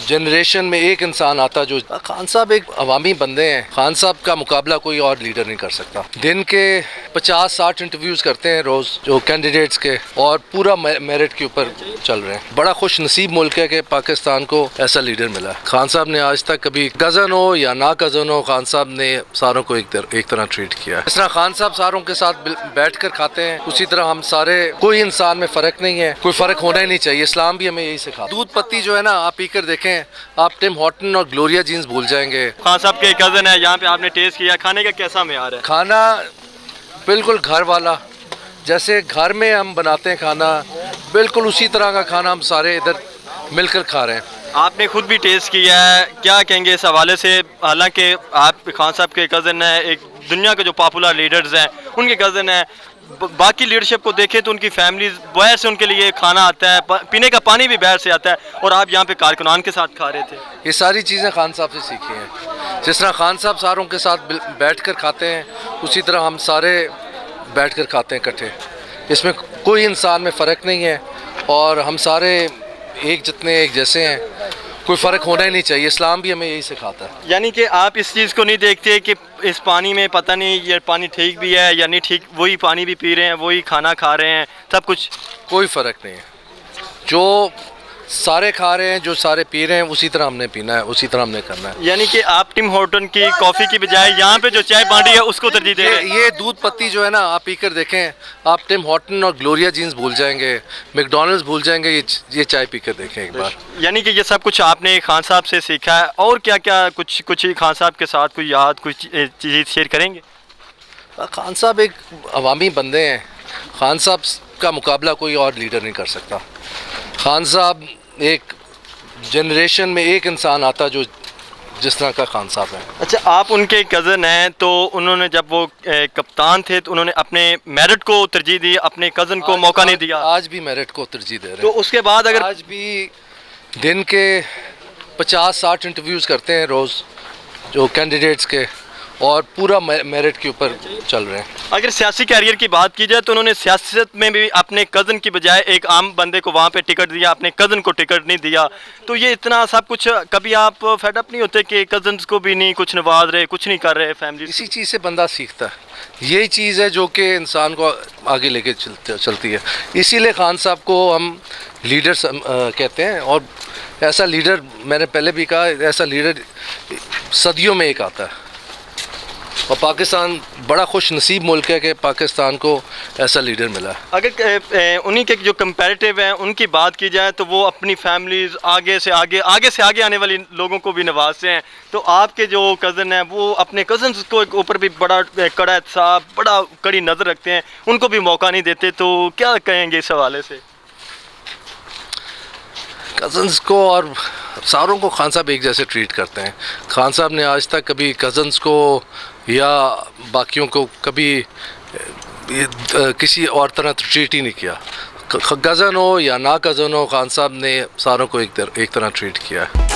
Generation میں ایک انسان آتا جو خان صاحب ایک عوامی بندے ہیں. خان صاحب کا مقابلہ کوئی اور لیڈر نہیں کر سکتا. دن کے 50-60 انٹرویوز کرتے ہیں روز جو کینڈیڈیٹس کے, اور پورا میرٹ کے اوپر چل رہے ہیں. بڑا خوش نصیب ملک ہے کہ پاکستان کو ایسا لیڈر ملا. خان صاحب نے آج تک کبھی کزن ہو یا نہ کزن ہو, خان صاحب نے ساروں کو ایک طرح ٹریٹ کیا. اس طرح خان صاحب ساروں کے ساتھ بیٹھ کر کھاتے ہیں, اسی طرح ہم سارے, کوئی انسان میں فرق نہیں ہے, کوئی فرق ہونا ہی نہیں چاہیے. اسلام بھی ہمیں یہی سکھاتا. دودھ پتی جو ہے نا, آپ پی کر دیکھیں, آپ ٹم ہارٹن اور گلوریا جینز بھول جائیں گے. خان صاحب کے کزن ہے, یہاں پہ آپ نے ٹیسٹ کیا, کھانے کا کیسا معیار ہے؟ کھانا بالکل گھر والا, جیسے گھر میں ہم بناتے ہیں کھانا, بالکل اسی طرح کا کھانا ہم سارے ادھر مل کر کھا رہے ہیں. آپ نے خود بھی ٹیسٹ کیا ہے, کیا کہیں گے اس حوالے سے؟ حالانکہ آپ خان صاحب کے کزن ہیں, ایک دنیا کے جو پاپولر لیڈرز ہیں ان کے کزن ہیں, باقی لیڈرشپ کو دیکھیں تو ان کی فیملیز باہر سے ان کے لیے کھانا آتا ہے, پینے کا پانی بھی باہر سے آتا ہے, اور آپ یہاں پہ کارکنان کے ساتھ کھا رہے تھے. یہ ساری چیزیں خان صاحب سے سیکھی ہیں. جس طرح خان صاحب ساروں کے ساتھ بیٹھ کر کھاتے ہیں, اسی طرح ہم سارے بیٹھ کر کھاتے ہیں اکٹھے. اس میں کوئی انسان میں فرق نہیں ہے, اور ہم سارے ایک جتنے ایک جیسے ہیں, کوئی فرق ہونا ہی نہیں چاہیے. اسلام بھی ہمیں یہی سکھاتا ہے. یعنی کہ آپ اس چیز کو نہیں دیکھتے کہ اس پانی میں پتہ نہیں یہ پانی ٹھیک بھی ہے یا نہیں ٹھیک, وہی پانی بھی پی رہے ہیں, وہی کھانا کھا رہے ہیں, سب کچھ کوئی فرق نہیں ہے. جو سارے کھا رہے ہیں, جو سارے پی رہے ہیں, اسی طرح ہم نے پینا ہے, اسی طرح ہم نے کرنا ہے. یعنی کہ آپ ٹم ہارٹن کی کافی کی بجائے یہاں پہ جو چائے بانڈی ہے اس کو ترجیح دے رہے ہیں. یہ دودھ پتی جو ہے نا, آپ پی کر دیکھیں, آپ ٹم ہارٹن اور گلوریا جینز بھول جائیں گے, میک ڈونلڈز بھول جائیں گے, یہ چائے پی کر دیکھیں ایک بار. یعنی کہ یہ سب کچھ آپ نے خان صاحب سے سیکھا ہے, اور کیا کیا کچھ ہی خان صاحب کے ساتھ کوئی یاد, کوئی چیز شیئر کریں گے؟ خان صاحب ایک عوامی بندے ہیں. خان صاحب کا مقابلہ کوئی اور لیڈر نہیں کر سکتا. خان صاحب ایک جنریشن میں ایک انسان آتا جو جس طرح کا خان صاحب ہے. اچھا, آپ ان کے کزن ہیں, تو انہوں نے جب وہ کپتان تھے تو انہوں نے اپنے میرٹ کو ترجیح دی, اپنے کزن کو موقع نہیں دیا. آج بھی میرٹ کو ترجیح دے رہے ہیں. تو اس کے بعد اگر آج بھی دن کے 50-60 انٹرویوز کرتے ہیں روز جو کینڈیڈیٹس کے, اور پورا میرٹ کے اوپر چل رہے ہیں. اگر سیاسی کیریئر کی بات کی جائے تو انہوں نے سیاست میں بھی اپنے کزن کی بجائے ایک عام بندے کو وہاں پہ ٹکٹ دیا, اپنے کزن کو ٹکٹ نہیں دیا. تو یہ اتنا سب کچھ, کبھی آپ فیڈ اپ نہیں ہوتے کہ کزنس کو بھی نہیں کچھ نواز رہے, کچھ نہیں کر رہے فیملی؟ اسی چیز سے بندہ سیکھتا ہے. یہی چیز ہے جو کہ انسان کو آگے لے کے چلتی ہے. اسی لیے خان صاحب کو ہم لیڈر کہتے ہیں, اور ایسا لیڈر, میں نے پہلے بھی کہا, ایسا لیڈر صدیوں میں ایک آتا ہے. اور پاکستان بڑا خوش نصیب ملک ہے کہ پاکستان کو ایسا لیڈر ملا. اگر انہی کے جو کمپیریٹیو ہیں ان کی بات کی جائے تو وہ اپنی فیملیز آگے سے آگے آنے والی لوگوں کو بھی نوازتے ہیں. تو آپ کے جو کزن ہیں وہ اپنے کزنس کو اوپر بھی بڑا کڑا احتساب, بڑا کڑی نظر رکھتے ہیں, ان کو بھی موقع نہیں دیتے. تو کیا کہیں گے اس حوالے سے؟ کزنس کو اور ساروں کو خان صاحب ایک جیسے ٹریٹ کرتے ہیں. خان صاحب نے آج تک کبھی کزنس کو یا باقیوں کو کبھی کسی اور طرح ٹریٹ ہی نہیں کیا. کزن ہو یا نہ کزن ہو, خان صاحب نے ساروں کو ایک طرح ٹریٹ کیا ہے.